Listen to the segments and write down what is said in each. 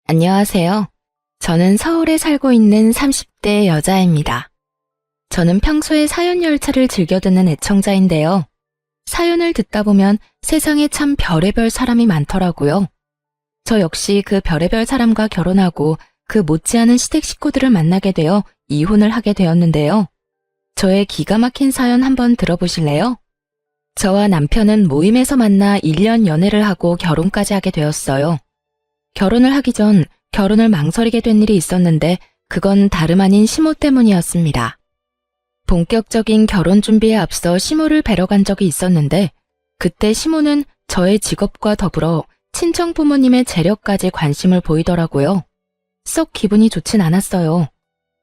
안녕하세요. 저는 서울에 살고 있는 30대 여자입니다. 저는 평소에 사연 열차를 즐겨 듣는 애청자인데요. 사연을 듣다 보면 세상에 참 별의별 사람이 많더라고요. 저 역시 그 별의별 사람과 결혼하고 그 못지않은 시댁 식구들을 만나게 되어 이혼을 하게 되었는데요. 저의 기가 막힌 사연 한번 들어보실래요? 저와 남편은 모임에서 만나 1년 연애를 하고 결혼까지 하게 되었어요. 결혼을 하기 전 결혼을 망설이게 된 일이 있었는데 그건 다름 아닌 시모 때문이었습니다. 본격적인 결혼 준비에 앞서 시모를 뵈러 간 적이 있었는데 그때 시모는 저의 직업과 더불어 친정 부모님의 재력까지 관심을 보이더라고요. 썩 기분이 좋진 않았어요.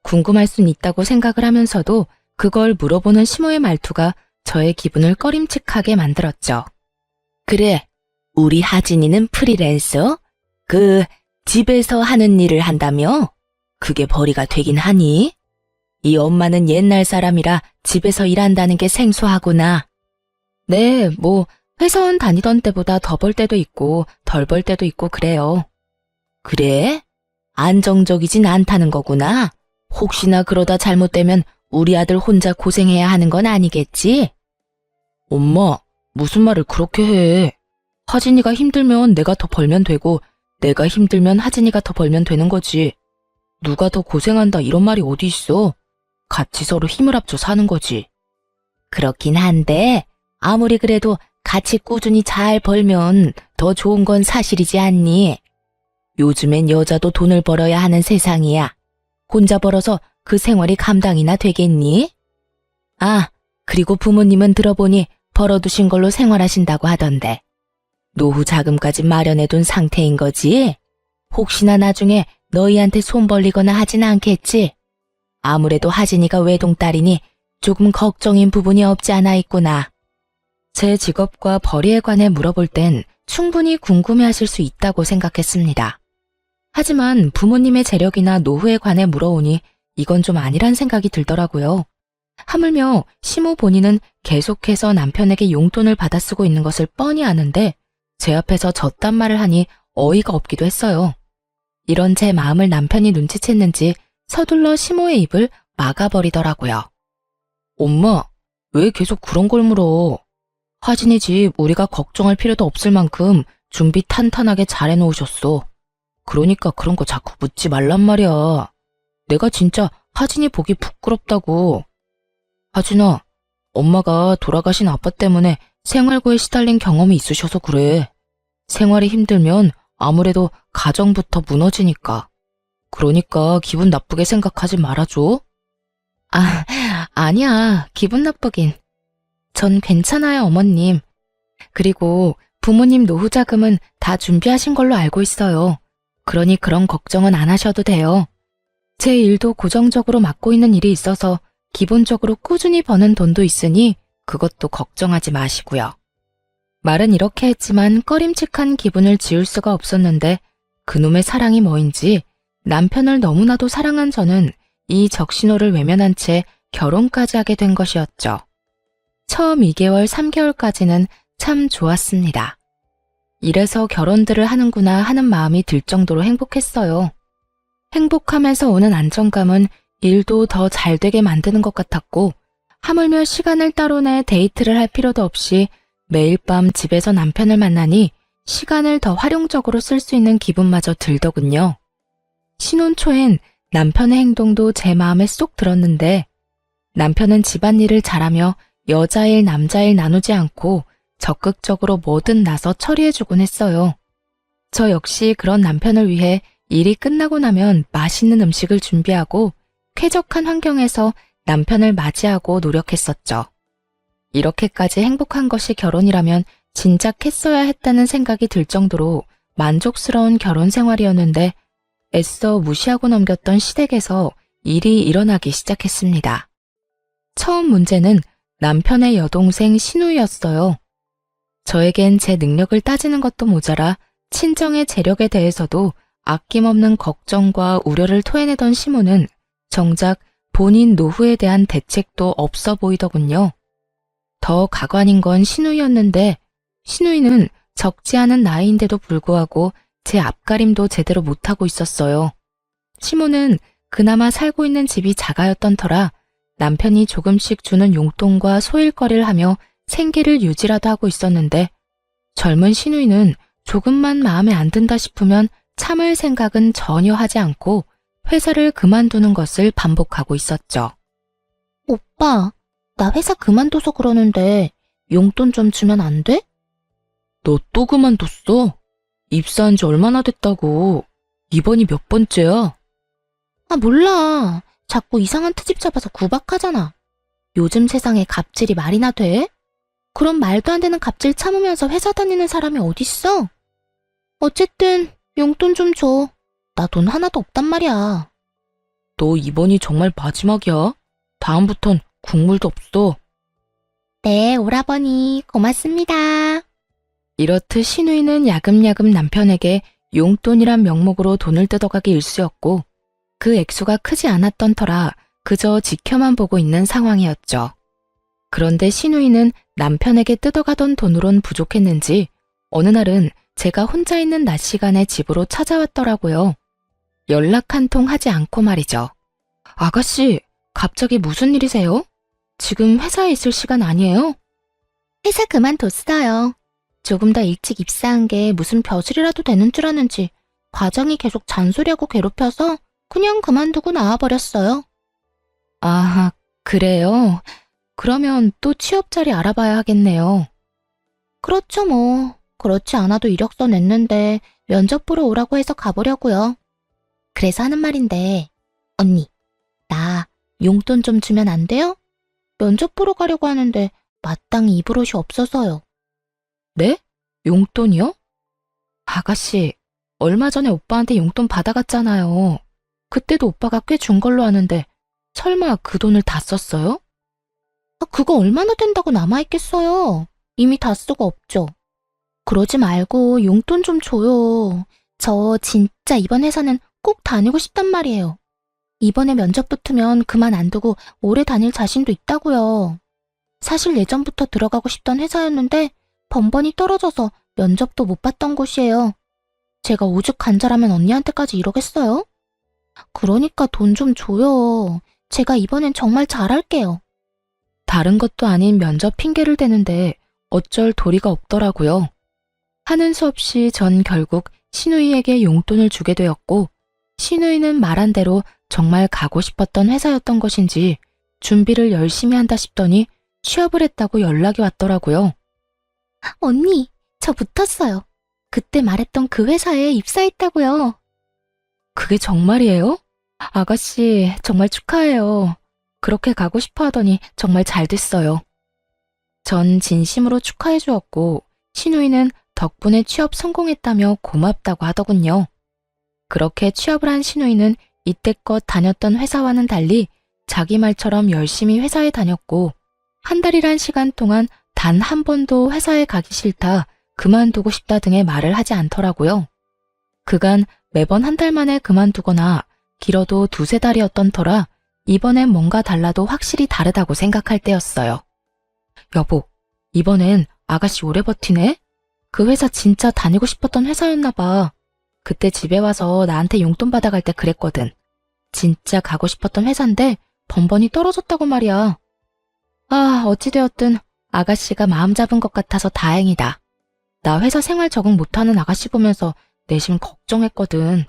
궁금할 순 있다고 생각을 하면서도 그걸 물어보는 시모의 말투가 저의 기분을 꺼림칙하게 만들었죠. 그래, 우리 하진이는 프리랜서? 집에서 하는 일을 한다며? 그게 벌이가 되긴 하니? 이 엄마는 옛날 사람이라 집에서 일한다는 게 생소하구나. 네, 회사원 다니던 때보다 더 벌 때도 있고 덜 벌 때도 있고 그래요. 그래? 안정적이진 않다는 거구나. 혹시나 그러다 잘못되면 우리 아들 혼자 고생해야 하는 건 아니겠지? 엄마, 무슨 말을 그렇게 해. 하진이가 힘들면 내가 더 벌면 되고 내가 힘들면 하진이가 더 벌면 되는 거지. 누가 더 고생한다 이런 말이 어디 있어. 같이 서로 힘을 합쳐 사는 거지. 그렇긴 한데 아무리 그래도 같이 꾸준히 잘 벌면 더 좋은 건 사실이지 않니? 요즘엔 여자도 돈을 벌어야 하는 세상이야. 혼자 벌어서 그 생활이 감당이나 되겠니? 아, 그리고 부모님은 들어보니 벌어두신 걸로 생활하신다고 하던데. 노후 자금까지 마련해둔 상태인 거지? 혹시나 나중에 너희한테 손 벌리거나 하진 않겠지? 아무래도 하진이가 외동딸이니 조금 걱정인 부분이 없지 않아 있구나. 제 직업과 벌이에 관해 물어볼 땐 충분히 궁금해하실 수 있다고 생각했습니다. 하지만 부모님의 재력이나 노후에 관해 물어오니 이건 좀 아니란 생각이 들더라고요. 하물며 시모 본인은 계속해서 남편에게 용돈을 받아 쓰고 있는 것을 뻔히 아는데 제 앞에서 저딴 말을 하니 어이가 없기도 했어요. 이런 제 마음을 남편이 눈치챘는지 서둘러 시모의 입을 막아버리더라고요. 엄마, 왜 계속 그런 걸 물어? 하진이 집 우리가 걱정할 필요도 없을 만큼 준비 탄탄하게 잘 해놓으셨어. 그러니까 그런 거 자꾸 묻지 말란 말이야. 내가 진짜 하진이 보기 부끄럽다고. 하진아, 엄마가 돌아가신 아빠 때문에 생활고에 시달린 경험이 있으셔서 그래. 생활이 힘들면 아무래도 가정부터 무너지니까. 그러니까 기분 나쁘게 생각하지 말아줘. 아니야. 기분 나쁘긴. 전 괜찮아요, 어머님. 그리고 부모님 노후 자금은 다 준비하신 걸로 알고 있어요. 그러니 그런 걱정은 안 하셔도 돼요. 제 일도 고정적으로 맡고 있는 일이 있어서 기본적으로 꾸준히 버는 돈도 있으니 그것도 걱정하지 마시고요. 말은 이렇게 했지만 꺼림칙한 기분을 지울 수가 없었는데 그놈의 사랑이 뭐인지 남편을 너무나도 사랑한 저는 이 적신호를 외면한 채 결혼까지 하게 된 것이었죠. 처음 2개월, 3개월까지는 참 좋았습니다. 이래서 결혼들을 하는구나 하는 마음이 들 정도로 행복했어요. 행복하면서 오는 안정감은 일도 더 잘 되게 만드는 것 같았고 하물며 시간을 따로 내 데이트를 할 필요도 없이 매일 밤 집에서 남편을 만나니 시간을 더 활용적으로 쓸 수 있는 기분마저 들더군요. 신혼 초엔 남편의 행동도 제 마음에 쏙 들었는데 남편은 집안일을 잘하며 여자일 남자일 나누지 않고 적극적으로 뭐든 나서 처리해주곤 했어요. 저 역시 그런 남편을 위해 일이 끝나고 나면 맛있는 음식을 준비하고 쾌적한 환경에서 남편을 맞이하고 노력했었죠. 이렇게까지 행복한 것이 결혼이라면 진작 했어야 했다는 생각이 들 정도로 만족스러운 결혼 생활이었는데 애써 무시하고 넘겼던 시댁에서 일이 일어나기 시작했습니다. 처음 문제는 남편의 여동생 신우였어요. 저에겐 제 능력을 따지는 것도 모자라 친정의 재력에 대해서도 아낌없는 걱정과 우려를 토해내던 시모는 정작 본인 노후에 대한 대책도 없어 보이더군요. 더 가관인 건 신우이였는데 신우이는 적지 않은 나이인데도 불구하고 제 앞가림도 제대로 못하고 있었어요. 시모는 그나마 살고 있는 집이 작아였던 터라 남편이 조금씩 주는 용돈과 소일거리를 하며 생계를 유지라도 하고 있었는데 젊은 시누이는 조금만 마음에 안 든다 싶으면 참을 생각은 전혀 하지 않고 회사를 그만두는 것을 반복하고 있었죠. 오빠, 나 회사 그만둬서 그러는데 용돈 좀 주면 안 돼? 너 또 그만뒀어? 입사한 지 얼마나 됐다고. 이번이 몇 번째야? 아, 몰라. 자꾸 이상한 트집 잡아서 구박하잖아. 요즘 세상에 갑질이 말이나 돼? 그럼 말도 안 되는 갑질 참으면서 회사 다니는 사람이 어딨어? 어쨌든 용돈 좀 줘. 나 돈 하나도 없단 말이야. 너 이번이 정말 마지막이야? 다음부턴 국물도 없어. 네, 오라버니 고맙습니다. 이렇듯 시누이는 야금야금 남편에게 용돈이란 명목으로 돈을 뜯어가기 일쑤였고 그 액수가 크지 않았던 터라 그저 지켜만 보고 있는 상황이었죠. 그런데 시누이는 남편에게 뜯어가던 돈으론 부족했는지 어느 날은 제가 혼자 있는 낮 시간에 집으로 찾아왔더라고요. 연락 한 통 하지 않고 말이죠. 아가씨, 갑자기 무슨 일이세요? 지금 회사에 있을 시간 아니에요? 회사 그만뒀어요. 조금 더 일찍 입사한 게 무슨 벼슬이라도 되는 줄 아는지 과장이 계속 잔소리하고 괴롭혀서 그냥 그만두고 나와버렸어요. 아, 그래요? 그러면 또 취업 자리 알아봐야 하겠네요. 그렇죠 뭐. 그렇지 않아도 이력서 냈는데 면접 보러 오라고 해서 가보려고요. 그래서 하는 말인데 언니, 나 용돈 좀 주면 안 돼요? 면접 보러 가려고 하는데 마땅히 입을 옷이 없어서요. 네? 용돈이요? 아가씨, 얼마 전에 오빠한테 용돈 받아갔잖아요. 그때도 오빠가 꽤 준 걸로 아는데 설마 그 돈을 다 썼어요? 아, 그거 얼마나 된다고 남아있겠어요. 이미 다 쓰고 없죠. 그러지 말고 용돈 좀 줘요. 저 진짜 이번 회사는 꼭 다니고 싶단 말이에요. 이번에 면접 붙으면 그만 안 두고 오래 다닐 자신도 있다고요. 사실 예전부터 들어가고 싶던 회사였는데 번번이 떨어져서 면접도 못 봤던 곳이에요. 제가 오죽 간절하면 언니한테까지 이러겠어요? 그러니까 돈 좀 줘요. 제가 이번엔 정말 잘할게요. 다른 것도 아닌 면접 핑계를 대는데 어쩔 도리가 없더라고요. 하는 수 없이 전 결국 시누이에게 용돈을 주게 되었고 시누이는 말한 대로 정말 가고 싶었던 회사였던 것인지 준비를 열심히 한다 싶더니 취업을 했다고 연락이 왔더라고요. 언니, 저 붙었어요. 그때 말했던 그 회사에 입사했다고요. 그게 정말이에요? 아가씨, 정말 축하해요. 그렇게 가고 싶어 하더니 정말 잘 됐어요. 전 진심으로 축하해 주었고 시누이는 덕분에 취업 성공했다며 고맙다고 하더군요. 그렇게 취업을 한 시누이는 이때껏 다녔던 회사와는 달리 자기 말처럼 열심히 회사에 다녔고 한 달이란 시간 동안 단 한 번도 회사에 가기 싫다, 그만두고 싶다 등의 말을 하지 않더라고요. 그간 매번 한 달 만에 그만두거나 길어도 두세 달이었던 터라 이번엔 뭔가 달라도 확실히 다르다고 생각할 때였어요. 여보, 이번엔 아가씨 오래 버티네? 그 회사 진짜 다니고 싶었던 회사였나 봐. 그때 집에 와서 나한테 용돈 받아갈 때 그랬거든. 진짜 가고 싶었던 회사인데 번번이 떨어졌다고 말이야. 아, 어찌되었든 아가씨가 마음 잡은 것 같아서 다행이다. 나 회사 생활 적응 못하는 아가씨 보면서 내심 걱정했거든.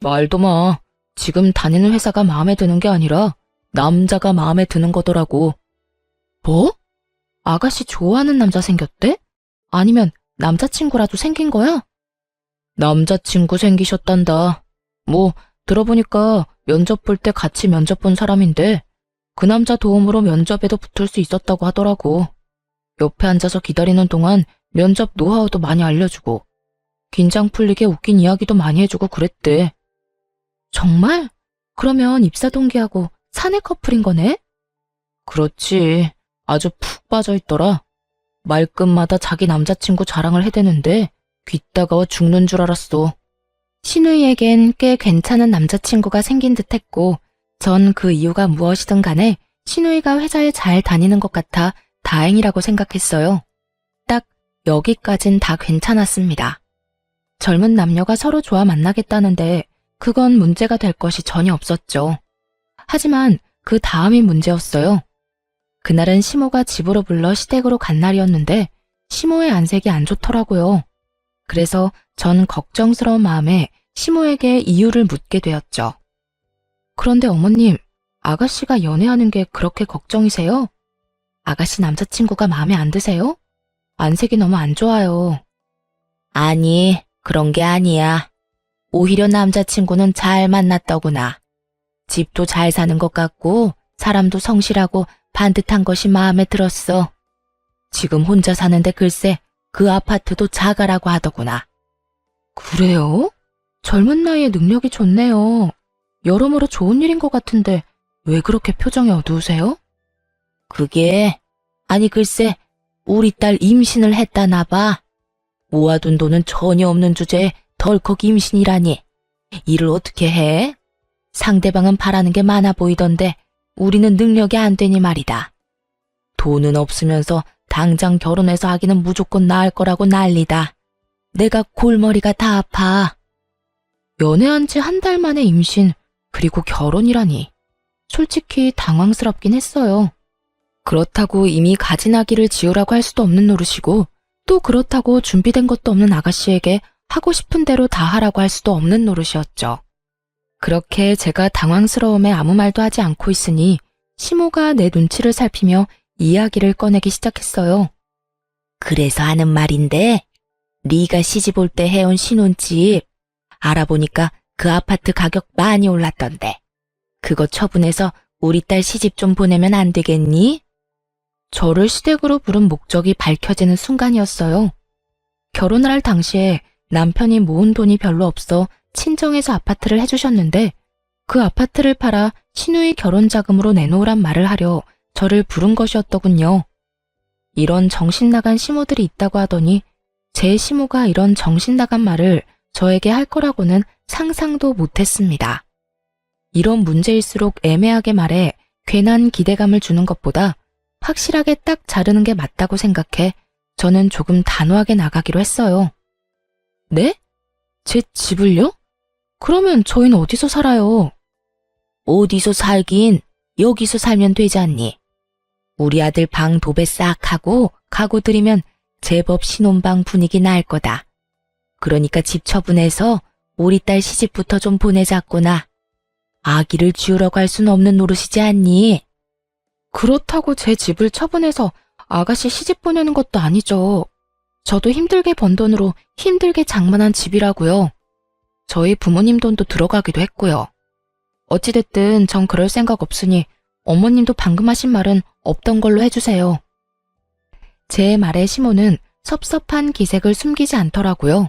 말도 마. 지금 다니는 회사가 마음에 드는 게 아니라 남자가 마음에 드는 거더라고. 뭐? 아가씨 좋아하는 남자 생겼대? 아니면 남자친구라도 생긴 거야? 남자친구 생기셨단다. 뭐 들어보니까 면접 볼 때 같이 면접 본 사람인데 그 남자 도움으로 면접에도 붙을 수 있었다고 하더라고. 옆에 앉아서 기다리는 동안 면접 노하우도 많이 알려주고 긴장 풀리게 웃긴 이야기도 많이 해주고 그랬대. 정말? 그러면 입사 동기하고 사내 커플인 거네? 그렇지. 아주 푹 빠져있더라. 말끝마다 자기 남자친구 자랑을 해대는데 귀 따가워 죽는 줄 알았어. 신우이에겐 꽤 괜찮은 남자친구가 생긴 듯 했고 전 그 이유가 무엇이든 간에 신우이가 회사에 잘 다니는 것 같아 다행이라고 생각했어요. 딱 여기까진 다 괜찮았습니다. 젊은 남녀가 서로 좋아 만나겠다는데 그건 문제가 될 것이 전혀 없었죠. 하지만 그 다음이 문제였어요. 그날은 시모가 집으로 불러 시댁으로 간 날이었는데 시모의 안색이 안 좋더라고요. 그래서 전 걱정스러운 마음에 시모에게 이유를 묻게 되었죠. 그런데 어머님, 아가씨가 연애하는 게 그렇게 걱정이세요? 아가씨 남자친구가 마음에 안 드세요? 안색이 너무 안 좋아요. 아니, 그런 게 아니야. 오히려 남자친구는 잘 만났더구나. 집도 잘 사는 것 같고 사람도 성실하고 반듯한 것이 마음에 들었어. 지금 혼자 사는데 글쎄 그 아파트도 자가라고 하더구나. 그래요? 젊은 나이에 능력이 좋네요. 여러모로 좋은 일인 것 같은데 왜 그렇게 표정이 어두우세요? 그게 아니 글쎄 우리 딸 임신을 했다나 봐. 모아둔 돈은 전혀 없는 주제에 덜컥 임신이라니. 일을 어떻게 해? 상대방은 바라는 게 많아 보이던데 우리는 능력이 안 되니 말이다. 돈은 없으면서 당장 결혼해서 아기는 무조건 낳을 거라고 난리다. 내가 골머리가 다 아파. 연애한 지 한 달 만에 임신, 그리고 결혼이라니. 솔직히 당황스럽긴 했어요. 그렇다고 이미 가진 아기를 지우라고 할 수도 없는 노릇이고, 또 그렇다고 준비된 것도 없는 아가씨에게 하고 싶은 대로 다 하라고 할 수도 없는 노릇이었죠. 그렇게 제가 당황스러움에 아무 말도 하지 않고 있으니 시모가 내 눈치를 살피며 이야기를 꺼내기 시작했어요. 그래서 하는 말인데 네가 시집 올 때 해온 신혼집 알아보니까 그 아파트 가격 많이 올랐던데 그거 처분해서 우리 딸 시집 좀 보내면 안 되겠니? 저를 시댁으로 부른 목적이 밝혀지는 순간이었어요. 결혼을 할 당시에 남편이 모은 돈이 별로 없어 친정에서 아파트를 해주셨는데 그 아파트를 팔아 시누이 결혼 자금으로 내놓으란 말을 하려 저를 부른 것이었더군요. 이런 정신나간 시모들이 있다고 하더니 제 시모가 이런 정신나간 말을 저에게 할 거라고는 상상도 못했습니다. 이런 문제일수록 애매하게 말해 괜한 기대감을 주는 것보다 확실하게 딱 자르는 게 맞다고 생각해 저는 조금 단호하게 나가기로 했어요. 네? 제 집을요? 그러면 저희는 어디서 살아요? 어디서 살긴 여기서 살면 되지 않니? 우리 아들 방 도배 싹 하고 가구 들이면 제법 신혼방 분위기 날 거다. 그러니까 집 처분해서 우리 딸 시집부터 좀 보내자꾸나. 아기를 지우려고 할 수는 없는 노릇이지 않니? 그렇다고 제 집을 처분해서 아가씨 시집 보내는 것도 아니죠. 저도 힘들게 번 돈으로 힘들게 장만한 집이라고요. 저희 부모님 돈도 들어가기도 했고요. 어찌됐든 전 그럴 생각 없으니 어머님도 방금 하신 말은 없던 걸로 해주세요. 제 말에 시모는 섭섭한 기색을 숨기지 않더라고요.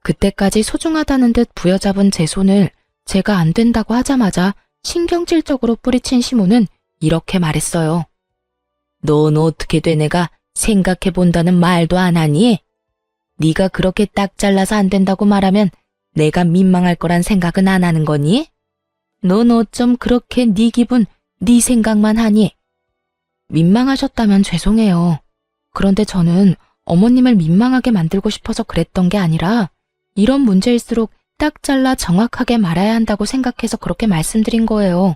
그때까지 소중하다는 듯 부여잡은 제 손을 제가 안 된다고 하자마자 신경질적으로 뿌리친 시모는 이렇게 말했어요. 넌 어떻게 된 애가 생각해본다는 말도 안 하니? 네가 그렇게 딱 잘라서 안 된다고 말하면 내가 민망할 거란 생각은 안 하는 거니? 넌 어쩜 그렇게 네 기분, 네 생각만 하니? 민망하셨다면 죄송해요. 그런데 저는 어머님을 민망하게 만들고 싶어서 그랬던 게 아니라 이런 문제일수록 딱 잘라 정확하게 말아야 한다고 생각해서 그렇게 말씀드린 거예요.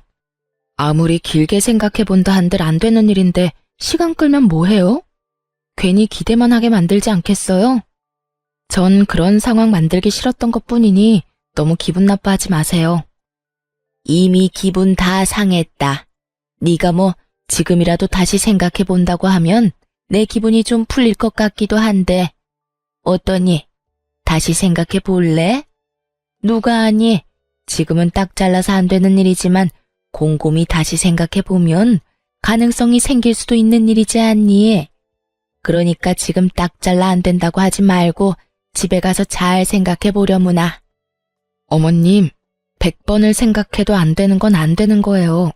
아무리 길게 생각해본다 한들 안 되는 일인데 시간 끌면 뭐해요? 괜히 기대만 하게 만들지 않겠어요? 전 그런 상황 만들기 싫었던 것뿐이니 너무 기분 나빠하지 마세요. 이미 기분 다 상했다. 네가 뭐 지금이라도 다시 생각해본다고 하면 내 기분이 좀 풀릴 것 같기도 한데 어떠니? 다시 생각해 볼래? 누가 아니? 지금은 딱 잘라서 안 되는 일이지만 곰곰이 다시 생각해 보면 가능성이 생길 수도 있는 일이지 않니? 그러니까 지금 딱 잘라 안 된다고 하지 말고 집에 가서 잘 생각해 보려무나. 어머님, 100번을 생각해도 안 되는 건 안 되는 거예요.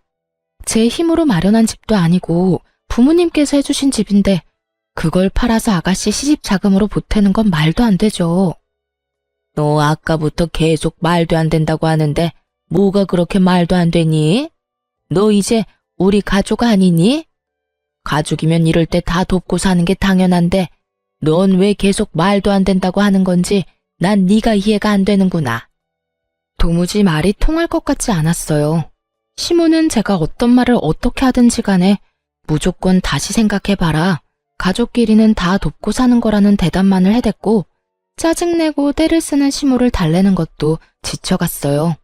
제 힘으로 마련한 집도 아니고 부모님께서 해주신 집인데 그걸 팔아서 아가씨 시집 자금으로 보태는 건 말도 안 되죠. 너 아까부터 계속 말도 안 된다고 하는데 뭐가 그렇게 말도 안 되니? 너 이제 우리 가족 아니니? 가족이면 이럴 때 다 돕고 사는 게 당연한데 넌 왜 계속 말도 안 된다고 하는 건지 난 네가 이해가 안 되는구나. 도무지 말이 통할 것 같지 않았어요. 시모는 제가 어떤 말을 어떻게 하든지 간에 무조건 다시 생각해봐라. 가족끼리는 다 돕고 사는 거라는 대답만을 해댔고 짜증내고 때를 쓰는 시모를 달래는 것도 지쳐갔어요.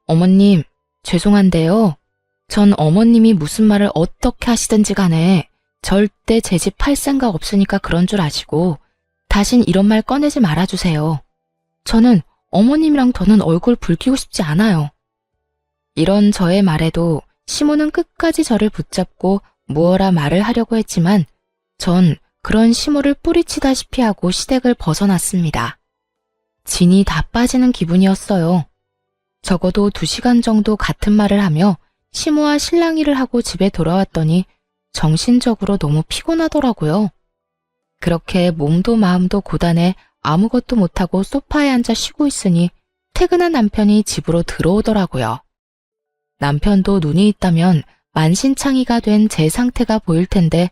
어머님, 죄송한데요. 전 어머님이 무슨 말을 어떻게 하시든지 간에 절대 제 집 팔 생각 없으니까 그런 줄 아시고 다신 이런 말 꺼내지 말아주세요. 저는 어머님이랑 더는 얼굴 붉히고 싶지 않아요. 이런 저의 말에도 시모는 끝까지 저를 붙잡고 무어라 말을 하려고 했지만 전 그런 시모를 뿌리치다시피 하고 시댁을 벗어났습니다. 진이 다 빠지는 기분이었어요. 적어도 2시간 정도 같은 말을 하며 시모와 실랑이를 하고 집에 돌아왔더니 정신적으로 너무 피곤하더라고요. 그렇게 몸도 마음도 고단해 아무것도 못하고 소파에 앉아 쉬고 있으니 퇴근한 남편이 집으로 들어오더라고요. 남편도 눈이 있다면 만신창이가 된 제 상태가 보일 텐데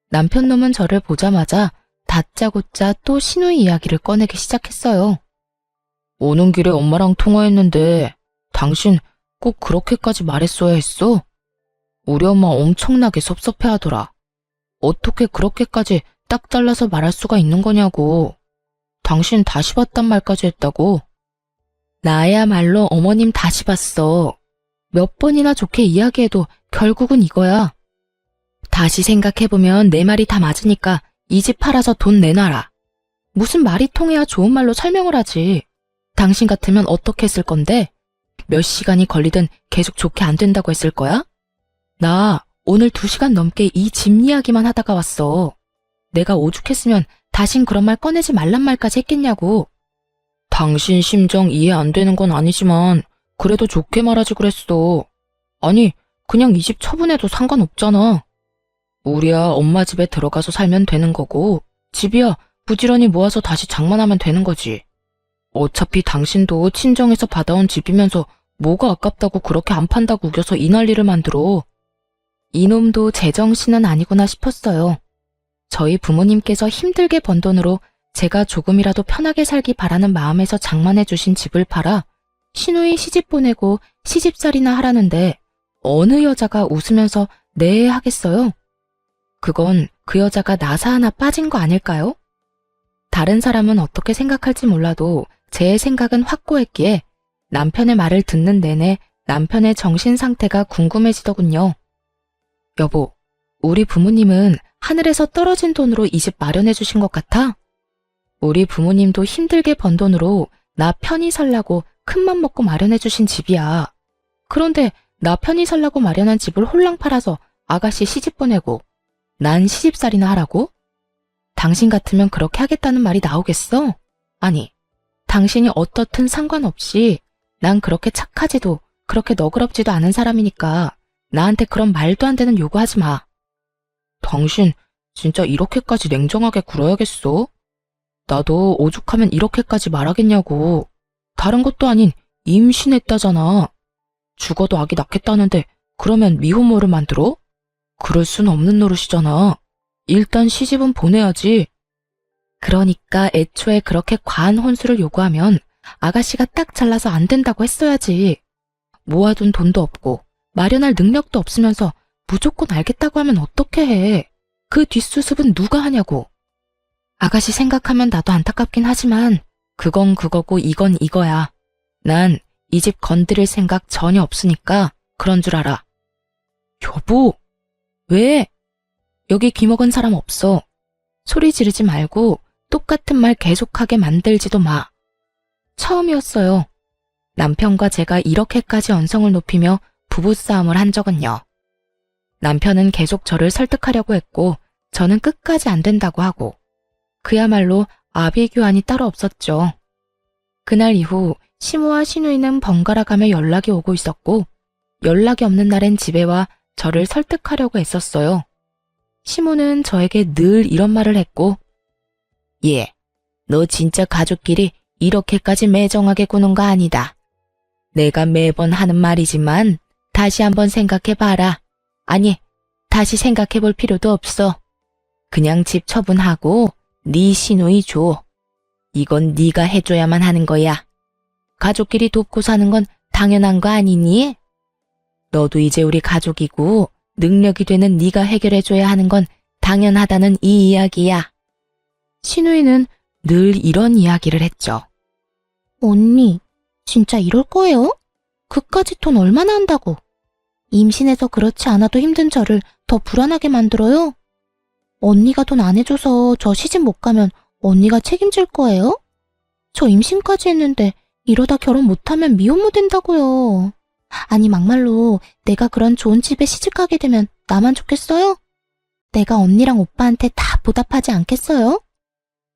남편 놈은 저를 보자마자 다짜고짜 또 시누이 이야기를 꺼내기 시작했어요. 오는 길에 엄마랑 통화했는데 당신 꼭 그렇게까지 말했어야 했어? 우리 엄마 엄청나게 섭섭해하더라. 어떻게 그렇게까지 딱 잘라서 말할 수가 있는 거냐고. 당신 다시 봤단 말까지 했다고. 나야말로 어머님 다시 봤어. 몇 번이나 좋게 이야기해도 결국은 이거야. 다시 생각해보면 내 말이 다 맞으니까 이 집 팔아서 돈 내놔라. 무슨 말이 통해야 좋은 말로 설명을 하지. 당신 같으면 어떻게 했을 건데? 몇 시간이 걸리든 계속 좋게 안 된다고 했을 거야? 나 오늘 2시간 넘게 이 집 이야기만 하다가 왔어. 내가 오죽했으면 다신 그런 말 꺼내지 말란 말까지 했겠냐고. 당신 심정 이해 안 되는 건 아니지만 그래도 좋게 말하지 그랬어. 아니, 그냥 이 집 처분해도 상관없잖아. 우리야 엄마 집에 들어가서 살면 되는 거고 집이야 부지런히 모아서 다시 장만하면 되는 거지. 어차피 당신도 친정에서 받아온 집이면서 뭐가 아깝다고 그렇게 안 판다고 우겨서 이 난리를 만들어. 이놈도 제정신은 아니구나 싶었어요. 저희 부모님께서 힘들게 번 돈으로 제가 조금이라도 편하게 살기 바라는 마음에서 장만해 주신 집을 팔아 시누이 시집 보내고 시집살이나 하라는데 어느 여자가 웃으면서 네 하겠어요? 그건 그 여자가 나사 하나 빠진 거 아닐까요? 다른 사람은 어떻게 생각할지 몰라도 제 생각은 확고했기에 남편의 말을 듣는 내내 남편의 정신 상태가 궁금해지더군요. 여보, 우리 부모님은 하늘에서 떨어진 돈으로 이 집 마련해 주신 것 같아? 우리 부모님도 힘들게 번 돈으로 나 편히 살라고 큰맘 먹고 마련해 주신 집이야. 그런데 나 편히 살라고 마련한 집을 홀랑 팔아서 아가씨 시집 보내고 난 시집살이나 하라고? 당신 같으면 그렇게 하겠다는 말이 나오겠어? 아니, 당신이 어떻든 상관없이 난 그렇게 착하지도 그렇게 너그럽지도 않은 사람이니까 나한테 그런 말도 안 되는 요구하지 마. 당신 진짜 이렇게까지 냉정하게 굴어야겠어? 나도 오죽하면 이렇게까지 말하겠냐고. 다른 것도 아닌 임신했다잖아. 죽어도 아기 낳겠다는데 그러면 미혼모를 만들어? 그럴 순 없는 노릇이잖아. 일단 시집은 보내야지. 그러니까 애초에 그렇게 과한 혼수를 요구하면 아가씨가 딱 잘라서 안 된다고 했어야지. 모아둔 돈도 없고 마련할 능력도 없으면서 무조건 알겠다고 하면 어떻게 해. 그 뒷수습은 누가 하냐고. 아가씨 생각하면 나도 안타깝긴 하지만 그건 그거고 이건 이거야. 난 이 집 건드릴 생각 전혀 없으니까 그런 줄 알아. 여보, 왜? 여기 귀먹은 사람 없어. 소리 지르지 말고 똑같은 말 계속하게 만들지도 마. 처음이었어요. 남편과 제가 이렇게까지 언성을 높이며 부부싸움을 한 적은요. 남편은 계속 저를 설득하려고 했고 저는 끝까지 안 된다고 하고 그야말로 아비규환이 따로 없었죠. 그날 이후 시모와 시누이는 번갈아 가며 연락이 오고 있었고 연락이 없는 날엔 집에 와 저를 설득하려고 애썼어요. 시모는 저에게 늘 이런 말을 했고 예, 너 진짜 가족끼리 이렇게까지 매정하게 구는 거 아니다. 내가 매번 하는 말이지만 다시 한번 생각해봐라. 아니, 다시 생각해볼 필요도 없어. 그냥 집 처분하고 네 시누이 줘. 이건 네가 해줘야만 하는 거야. 가족끼리 돕고 사는 건 당연한 거 아니니? 너도 이제 우리 가족이고 능력이 되는 네가 해결해줘야 하는 건 당연하다는 이 이야기야. 신우이는 늘 이런 이야기를 했죠. 언니, 진짜 이럴 거예요? 그까짓 돈 얼마나 한다고? 임신해서 그렇지 않아도 힘든 저를 더 불안하게 만들어요? 언니가 돈 안 해줘서 저 시집 못 가면 언니가 책임질 거예요? 저 임신까지 했는데 이러다 결혼 못하면 미혼모 된다고요. 아니 막말로 내가 그런 좋은 집에 시집가게 되면 나만 좋겠어요? 내가 언니랑 오빠한테 다 보답하지 않겠어요?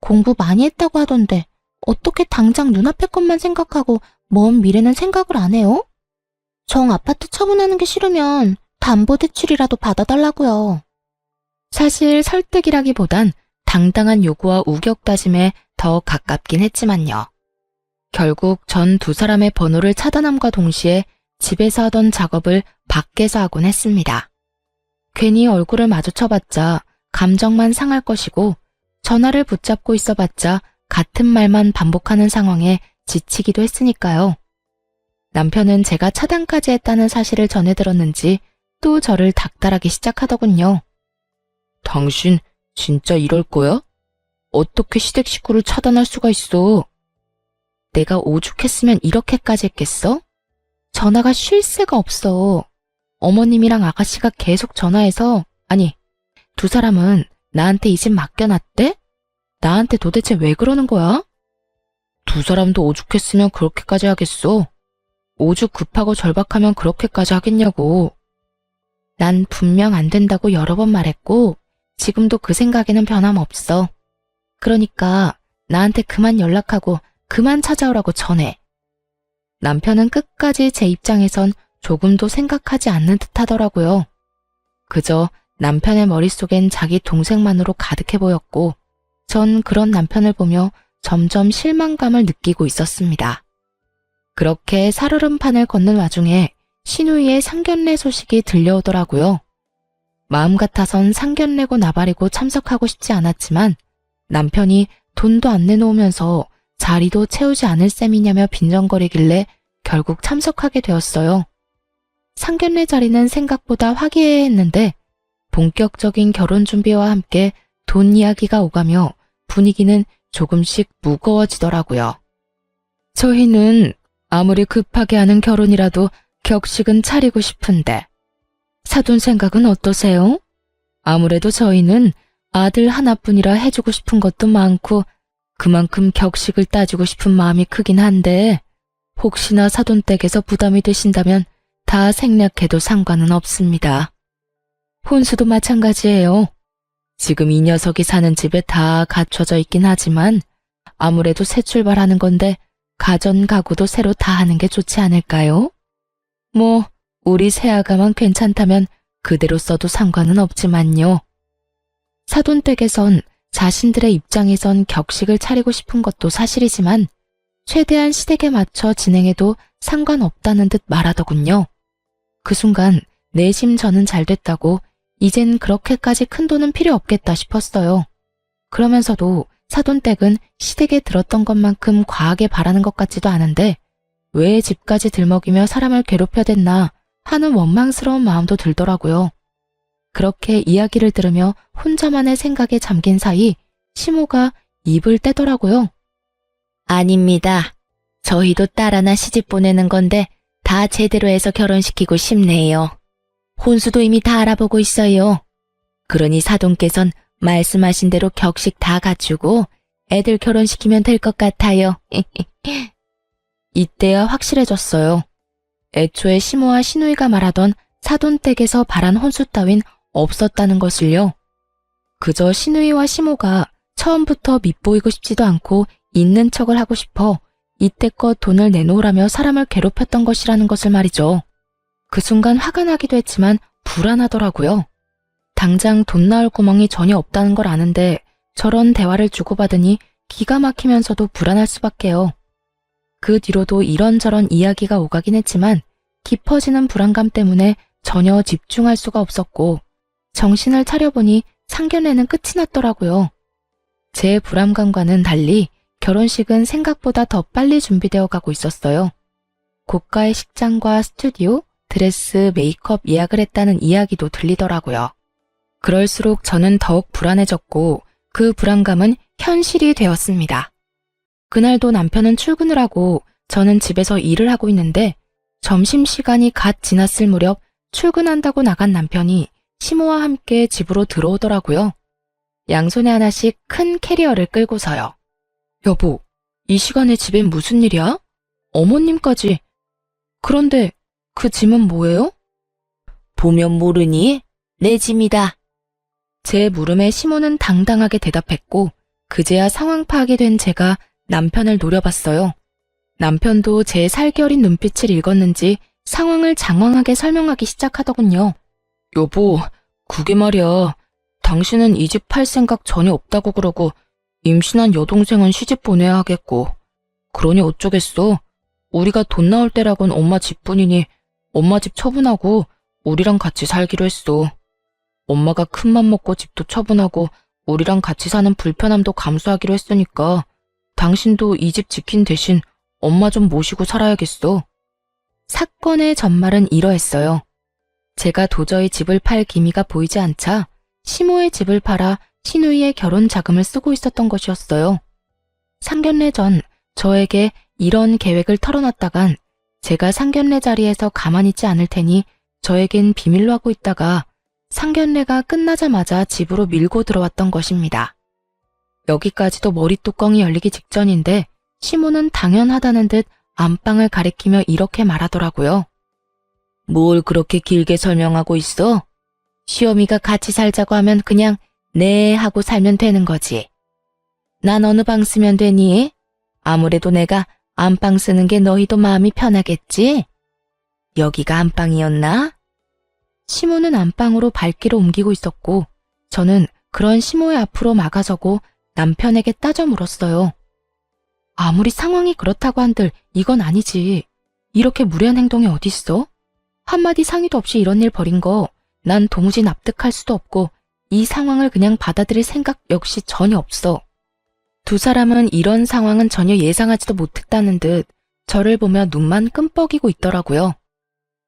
공부 많이 했다고 하던데 어떻게 당장 눈앞의 것만 생각하고 먼 미래는 생각을 안 해요? 정 아파트 처분하는 게 싫으면 담보대출이라도 받아달라고요. 사실 설득이라기보단 당당한 요구와 우격다짐에 더 가깝긴 했지만요. 결국 전 두 사람의 번호를 차단함과 동시에 집에서 하던 작업을 밖에서 하곤 했습니다. 괜히 얼굴을 마주쳐봤자 감정만 상할 것이고 전화를 붙잡고 있어봤자 같은 말만 반복하는 상황에 지치기도 했으니까요. 남편은 제가 차단까지 했다는 사실을 전해 들었는지 또 저를 닥달하기 시작하더군요. 당신 진짜 이럴 거야? 어떻게 시댁 식구를 차단할 수가 있어? 내가 오죽했으면 이렇게까지 했겠어? 전화가 쉴 새가 없어. 어머님이랑 아가씨가 계속 전화해서 아니, 두 사람은 나한테 이 집 맡겨놨대? 나한테 도대체 왜 그러는 거야? 두 사람도 오죽했으면 그렇게까지 하겠어? 오죽 급하고 절박하면 그렇게까지 하겠냐고. 난 분명 안 된다고 여러 번 말했고 지금도 그 생각에는 변함없어. 그러니까 나한테 그만 연락하고 그만 찾아오라고 전해. 남편은 끝까지 제 입장에선 조금도 생각하지 않는 듯 하더라고요. 그저 남편의 머릿속엔 자기 동생만으로 가득해 보였고 전 그런 남편을 보며 점점 실망감을 느끼고 있었습니다. 그렇게 살얼음판을 걷는 와중에 신우이의 상견례 소식이 들려오더라고요. 마음 같아선 상견례고 나발이고 참석하고 싶지 않았지만 남편이 돈도 안 내놓으면서 자리도 채우지 않을 셈이냐며 빈정거리길래 결국 참석하게 되었어요. 상견례 자리는 생각보다 화기애애했는데 본격적인 결혼 준비와 함께 돈 이야기가 오가며 분위기는 조금씩 무거워지더라고요. 저희는 아무리 급하게 하는 결혼이라도 격식은 차리고 싶은데 사돈 생각은 어떠세요? 아무래도 저희는 아들 하나뿐이라 해주고 싶은 것도 많고 그만큼 격식을 따지고 싶은 마음이 크긴 한데 혹시나 사돈 댁에서 부담이 되신다면 다 생략해도 상관은 없습니다. 혼수도 마찬가지예요. 지금 이 녀석이 사는 집에 다 갖춰져 있긴 하지만 아무래도 새 출발하는 건데 가전 가구도 새로 다 하는 게 좋지 않을까요? 뭐 우리 새아가만 괜찮다면 그대로 써도 상관은 없지만요. 사돈 댁에선 자신들의 입장에선 격식을 차리고 싶은 것도 사실이지만 최대한 시댁에 맞춰 진행해도 상관없다는 듯 말하더군요. 그 순간 내심 저는 잘 됐다고 이젠 그렇게까지 큰 돈은 필요 없겠다 싶었어요. 그러면서도 사돈 댁은 시댁에 들었던 것만큼 과하게 바라는 것 같지도 않은데 왜 집까지 들먹이며 사람을 괴롭혀댔나 하는 원망스러운 마음도 들더라고요. 그렇게 이야기를 들으며 혼자만의 생각에 잠긴 사이 시모가 입을 떼더라고요. 아닙니다. 저희도 딸 하나 시집 보내는 건데 다 제대로 해서 결혼시키고 싶네요. 혼수도 이미 다 알아보고 있어요. 그러니 사돈께선 말씀하신 대로 격식 다 갖추고 애들 결혼시키면 될 것 같아요. 이때야 확실해졌어요. 애초에 시모와 시누이가 말하던 사돈 댁에서 바란 혼수 따윈 없었다는 것을요. 그저 시누이와 시모가 처음부터 밉보이고 싶지도 않고 있는 척을 하고 싶어 이때껏 돈을 내놓으라며 사람을 괴롭혔던 것이라는 것을 말이죠. 그 순간 화가 나기도 했지만 불안하더라고요. 당장 돈 나올 구멍이 전혀 없다는 걸 아는데 저런 대화를 주고받으니 기가 막히면서도 불안할 수밖에요. 그 뒤로도 이런저런 이야기가 오가긴 했지만 깊어지는 불안감 때문에 전혀 집중할 수가 없었고 정신을 차려보니 상견례는 끝이 났더라고요. 제 불안감과는 달리 결혼식은 생각보다 더 빨리 준비되어 가고 있었어요. 고가의 식장과 스튜디오, 드레스, 메이크업 예약을 했다는 이야기도 들리더라고요. 그럴수록 저는 더욱 불안해졌고 그 불안감은 현실이 되었습니다. 그날도 남편은 출근을 하고 저는 집에서 일을 하고 있는데 점심시간이 갓 지났을 무렵 출근한다고 나간 남편이 시모와 함께 집으로 들어오더라고요. 양손에 하나씩 큰 캐리어를 끌고서요. 여보, 이 시간에 집에 무슨 일이야? 어머님까지. 그런데 그 짐은 뭐예요? 보면 모르니? 내 짐이다. 제 물음에 시모는 당당하게 대답했고 그제야 상황 파악이 된 제가 남편을 노려봤어요. 남편도 제 살결인 눈빛을 읽었는지 상황을 장황하게 설명하기 시작하더군요. 여보, 그게 말이야. 당신은 이 집 팔 생각 전혀 없다고 그러고 임신한 여동생은 시집 보내야 하겠고 그러니 어쩌겠어. 우리가 돈 나올 때라곤 엄마 집뿐이니 엄마 집 처분하고 우리랑 같이 살기로 했어. 엄마가 큰맘 먹고 집도 처분하고 우리랑 같이 사는 불편함도 감수하기로 했으니까 당신도 이 집 지킨 대신 엄마 좀 모시고 살아야겠어. 사건의 전말은 이러했어요. 제가 도저히 집을 팔 기미가 보이지 않자 시모의 집을 팔아 시누이의 결혼 자금을 쓰고 있었던 것이었어요. 상견례 전 저에게 이런 계획을 털어놨다간 제가 상견례 자리에서 가만히 있지 않을 테니 저에겐 비밀로 하고 있다가 상견례가 끝나자마자 집으로 밀고 들어왔던 것입니다. 여기까지도 머리뚜껑이 열리기 직전인데 시모는 당연하다는 듯 안방을 가리키며 이렇게 말하더라고요. 뭘 그렇게 길게 설명하고 있어? 시어미가 같이 살자고 하면 그냥 네 하고 살면 되는 거지. 난 어느 방 쓰면 되니? 아무래도 내가 안방 쓰는 게 너희도 마음이 편하겠지? 여기가 안방이었나? 시모는 안방으로 발길을 옮기고 있었고 저는 그런 시모의 앞으로 막아서고 남편에게 따져 물었어요. 아무리 상황이 그렇다고 한들 이건 아니지. 이렇게 무례한 행동이 어딨어? 한마디 상의도 없이 이런 일 벌인 거 난 도무지 납득할 수도 없고 이 상황을 그냥 받아들일 생각 역시 전혀 없어. 두 사람은 이런 상황은 전혀 예상하지도 못했다는 듯 저를 보며 눈만 끔뻑이고 있더라고요.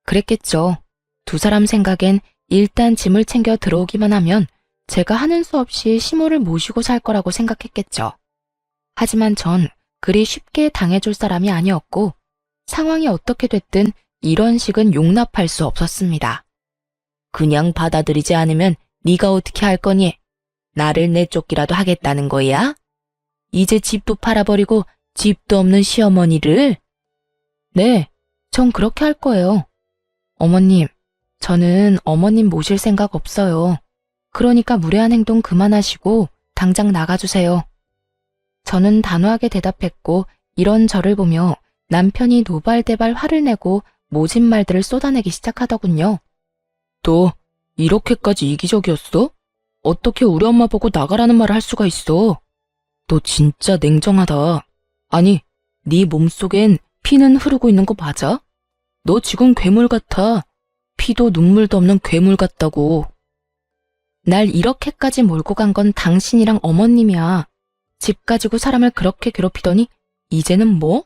그랬겠죠. 두 사람 생각엔 일단 짐을 챙겨 들어오기만 하면 제가 하는 수 없이 시모를 모시고 살 거라고 생각했겠죠. 하지만 전 그리 쉽게 당해줄 사람이 아니었고 상황이 어떻게 됐든 이런 식은 용납할 수 없었습니다. 그냥 받아들이지 않으면 네가 어떻게 할 거니? 나를 내쫓기라도 하겠다는 거야? 이제 집도 팔아버리고 집도 없는 시어머니를? 네, 전 그렇게 할 거예요. 어머님, 저는 어머님 모실 생각 없어요. 그러니까 무례한 행동 그만하시고 당장 나가주세요. 저는 단호하게 대답했고 이런 저를 보며 남편이 노발대발 화를 내고 모진 말들을 쏟아내기 시작하더군요. 너 이렇게까지 이기적이었어? 어떻게 우리 엄마 보고 나가라는 말을 할 수가 있어? 너 진짜 냉정하다. 아니, 네 몸속엔 피는 흐르고 있는 거 맞아? 너 지금 괴물 같아. 피도 눈물도 없는 괴물 같다고. 날 이렇게까지 몰고 간 건 당신이랑 어머님이야. 집 가지고 사람을 그렇게 괴롭히더니 이제는 뭐?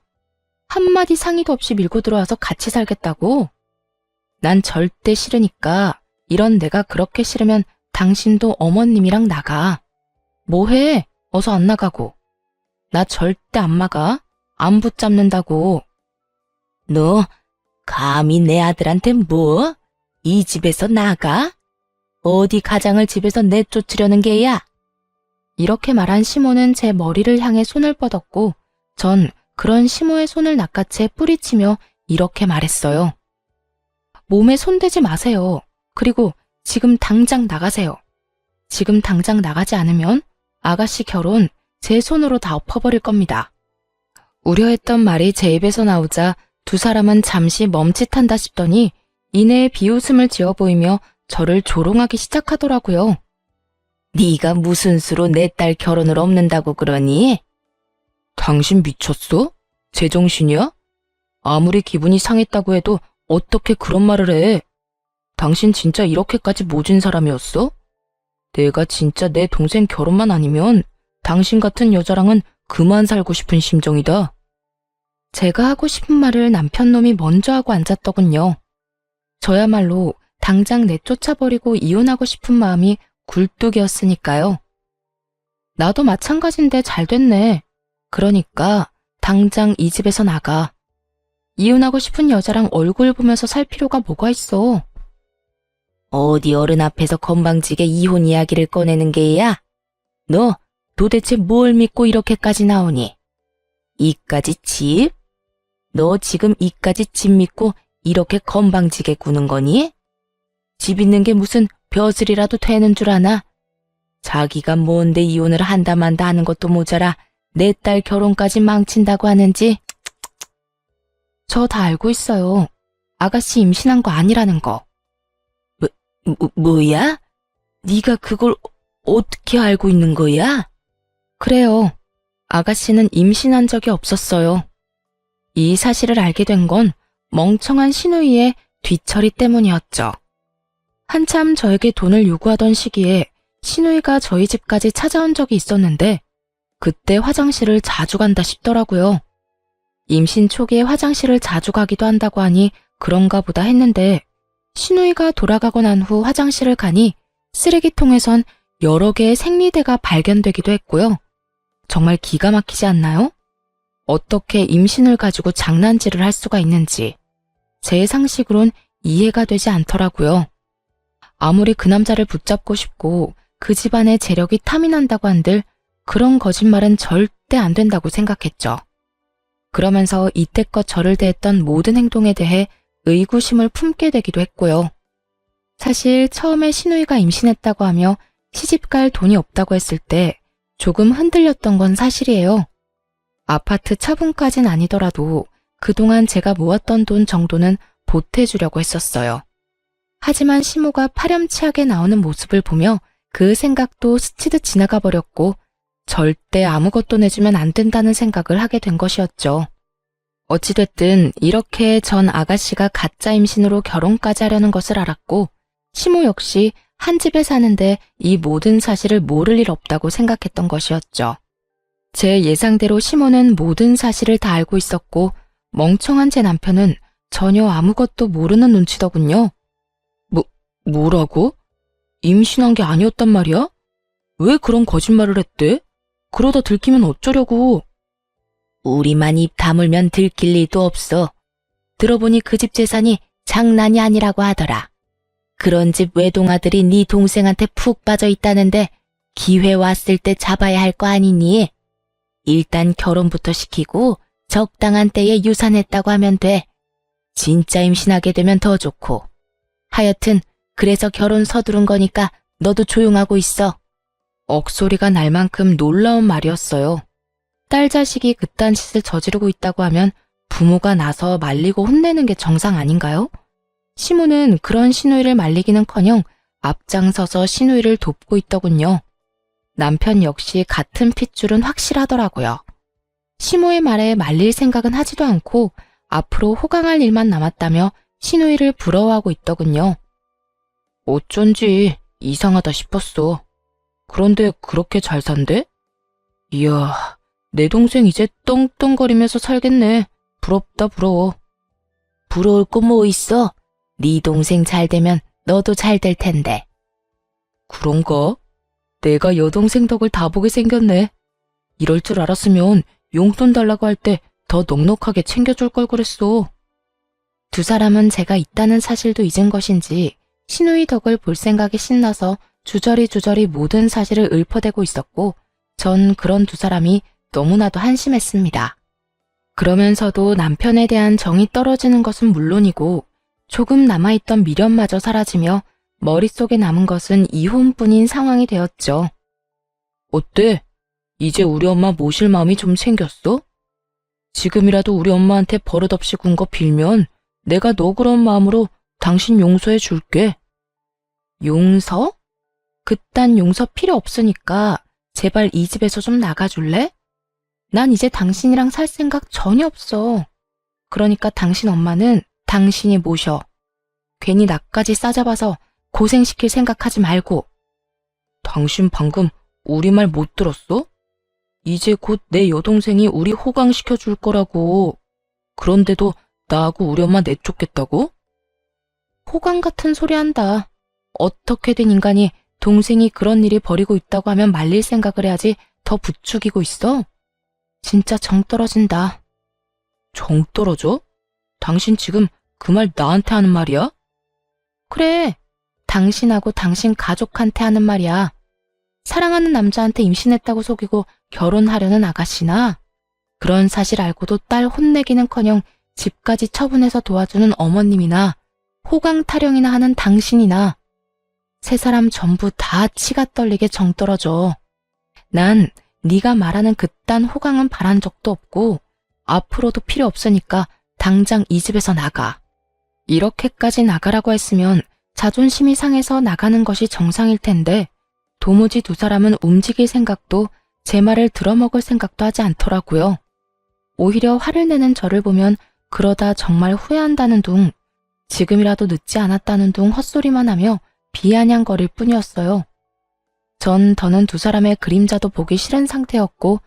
한마디 상의도 없이 밀고 들어와서 같이 살겠다고? 난 절대 싫으니까 이런 내가 그렇게 싫으면 당신도 어머님이랑 나가. 뭐해? 어서 안 나가고. 나 절대 안 막아. 안 붙잡는다고. 너 감히 내 아들한테 뭐? 이 집에서 나가? 어디 가장을 집에서 내쫓으려는 게야? 이렇게 말한 시모는 제 머리를 향해 손을 뻗었고 전 그런 시모의 손을 낚아채 뿌리치며 이렇게 말했어요. 몸에 손대지 마세요. 그리고 지금 당장 나가세요. 지금 당장 나가지 않으면 아가씨 결혼 제 손으로 다 엎어버릴 겁니다. 우려했던 말이 제 입에서 나오자 두 사람은 잠시 멈칫한다 싶더니 이내에 비웃음을 지어 보이며 저를 조롱하기 시작하더라고요. 네가 무슨 수로 내 딸 결혼을 없는다고 그러니? 당신 미쳤어? 제정신이야? 아무리 기분이 상했다고 해도 어떻게 그런 말을 해? 당신 진짜 이렇게까지 모진 사람이었어? 내가 진짜 내 동생 결혼만 아니면 당신 같은 여자랑은 그만 살고 싶은 심정이다. 제가 하고 싶은 말을 남편 놈이 먼저 하고 앉았더군요. 저야말로 당장 내쫓아버리고 이혼하고 싶은 마음이 굴뚝이었으니까요. 나도 마찬가지인데 잘 됐네. 그러니까 당장 이 집에서 나가. 이혼하고 싶은 여자랑 얼굴 보면서 살 필요가 뭐가 있어. 어디 어른 앞에서 건방지게 이혼 이야기를 꺼내는 게야? 너 도대체 뭘 믿고 이렇게까지 나오니? 이까지 집? 너 지금 이까지 집 믿고 이렇게 건방지게 구는 거니? 집 있는 게 무슨 벼슬이라도 되는 줄 아나? 자기가 뭔데 이혼을 한다 만다 하는 것도 모자라 내 딸 결혼까지 망친다고 하는지. 저 다 알고 있어요. 아가씨 임신한 거 아니라는 거. 뭐야? 네가 그걸 어떻게 알고 있는 거야? 그래요. 아가씨는 임신한 적이 없었어요. 이 사실을 알게 된 건 멍청한 신우이의 뒤처리 때문이었죠. 한참 저에게 돈을 요구하던 시기에 신우이가 저희 집까지 찾아온 적이 있었는데 그때 화장실을 자주 간다 싶더라고요. 임신 초기에 화장실을 자주 가기도 한다고 하니 그런가 보다 했는데 신우이가 돌아가고 난 후 화장실을 가니 쓰레기통에선 여러 개의 생리대가 발견되기도 했고요. 정말 기가 막히지 않나요? 어떻게 임신을 가지고 장난질을 할 수가 있는지 제 상식으론 이해가 되지 않더라고요. 아무리 그 남자를 붙잡고 싶고 그 집안의 재력이 탐이 난다고 한들 그런 거짓말은 절대 안 된다고 생각했죠. 그러면서 이때껏 저를 대했던 모든 행동에 대해 의구심을 품게 되기도 했고요. 사실 처음에 신우이가 임신했다고 하며 시집갈 돈이 없다고 했을 때 조금 흔들렸던 건 사실이에요. 아파트 차분까진 아니더라도 그동안 제가 모았던 돈 정도는 보태주려고 했었어요. 하지만 시모가 파렴치하게 나오는 모습을 보며 그 생각도 스치듯 지나가 버렸고 절대 아무것도 내주면 안 된다는 생각을 하게 된 것이었죠. 어찌됐든 이렇게 전 아가씨가 가짜 임신으로 결혼까지 하려는 것을 알았고 시모 역시 한 집에 사는데 이 모든 사실을 모를 일 없다고 생각했던 것이었죠. 제 예상대로 시모는 모든 사실을 다 알고 있었고 멍청한 제 남편은 전혀 아무것도 모르는 눈치더군요. 뭐라고? 임신한 게 아니었단 말이야? 왜 그런 거짓말을 했대? 그러다 들키면 어쩌려고? 우리만 입 다물면 들킬 리도 없어. 들어보니 그 집 재산이 장난이 아니라고 하더라. 그런 집 외동아들이 네 동생한테 푹 빠져 있다는데 기회 왔을 때 잡아야 할 거 아니니? 일단 결혼부터 시키고 적당한 때에 유산했다고 하면 돼. 진짜 임신하게 되면 더 좋고. 하여튼 그래서 결혼 서두른 거니까 너도 조용하고 있어. 억소리가 날 만큼 놀라운 말이었어요. 딸 자식이 그딴 짓을 저지르고 있다고 하면 부모가 나서 말리고 혼내는 게 정상 아닌가요? 시모는 그런 시누이를 말리기는커녕 앞장서서 시누이를 돕고 있더군요. 남편 역시 같은 핏줄은 확실하더라고요. 시모의 말에 말릴 생각은 하지도 않고 앞으로 호강할 일만 남았다며 시누이를 부러워하고 있더군요. 어쩐지 이상하다 싶었어. 그런데 그렇게 잘 산대? 이야, 내 동생 이제 떵떵거리면서 살겠네. 부럽다 부러워. 부러울 거 뭐 있어? 네 동생 잘 되면 너도 잘 될 텐데. 그런가? 내가 여동생 덕을 다 보게 생겼네. 이럴 줄 알았으면 용돈 달라고 할 때 더 넉넉하게 챙겨줄 걸 그랬어. 두 사람은 제가 있다는 사실도 잊은 것인지 시누이 덕을 볼 생각에 신나서 주저리 모든 사실을 읊어대고 있었고 전 그런 두 사람이 너무나도 한심했습니다. 그러면서도 남편에 대한 정이 떨어지는 것은 물론이고 조금 남아있던 미련마저 사라지며 머릿속에 남은 것은 이혼뿐인 상황이 되었죠. 어때? 이제 우리 엄마 모실 마음이 좀 생겼어? 지금이라도 우리 엄마한테 버릇없이 군 거 빌면 내가 너 그런 마음으로 당신 용서해 줄게. 용서? 그딴 용서 필요 없으니까 제발 이 집에서 좀 나가줄래? 난 이제 당신이랑 살 생각 전혀 없어. 그러니까 당신 엄마는 당신이 모셔. 괜히 나까지 싸잡아서 고생시킬 생각하지 말고. 당신 방금 우리 말 못 들었어? 이제 곧 내 여동생이 우리 호강시켜줄 거라고. 그런데도 나하고 우리 엄마 내쫓겠다고? 호강 같은 소리 한다. 어떻게 된 인간이 동생이 그런 일이 벌이고 있다고 하면 말릴 생각을 해야지 더 부추기고 있어? 진짜 정 떨어진다. 정 떨어져? 당신 지금 그 말 나한테 하는 말이야? 그래, 당신하고 당신 가족한테 하는 말이야. 사랑하는 남자한테 임신했다고 속이고 결혼하려는 아가씨나 그런 사실 알고도 딸 혼내기는커녕 집까지 처분해서 도와주는 어머님이나 호강 타령이나 하는 당신이나 세 사람 전부 다 치가 떨리게 정 떨어져. 난 네가 말하는 그딴 호강은 바란 적도 없고 앞으로도 필요 없으니까 당장 이 집에서 나가. 이렇게까지 나가라고 했으면 자존심이 상해서 나가는 것이 정상일 텐데 도무지 두 사람은 움직일 생각도 제 말을 들어먹을 생각도 하지 않더라고요. 오히려 화를 내는 저를 보면 그러다 정말 후회한다는 둥, 지금이라도 늦지 않았다는 둥 헛소리만 하며 비아냥거릴 뿐이었어요. 전 더는 두 사람의 그림자도 보기 싫은 상태였고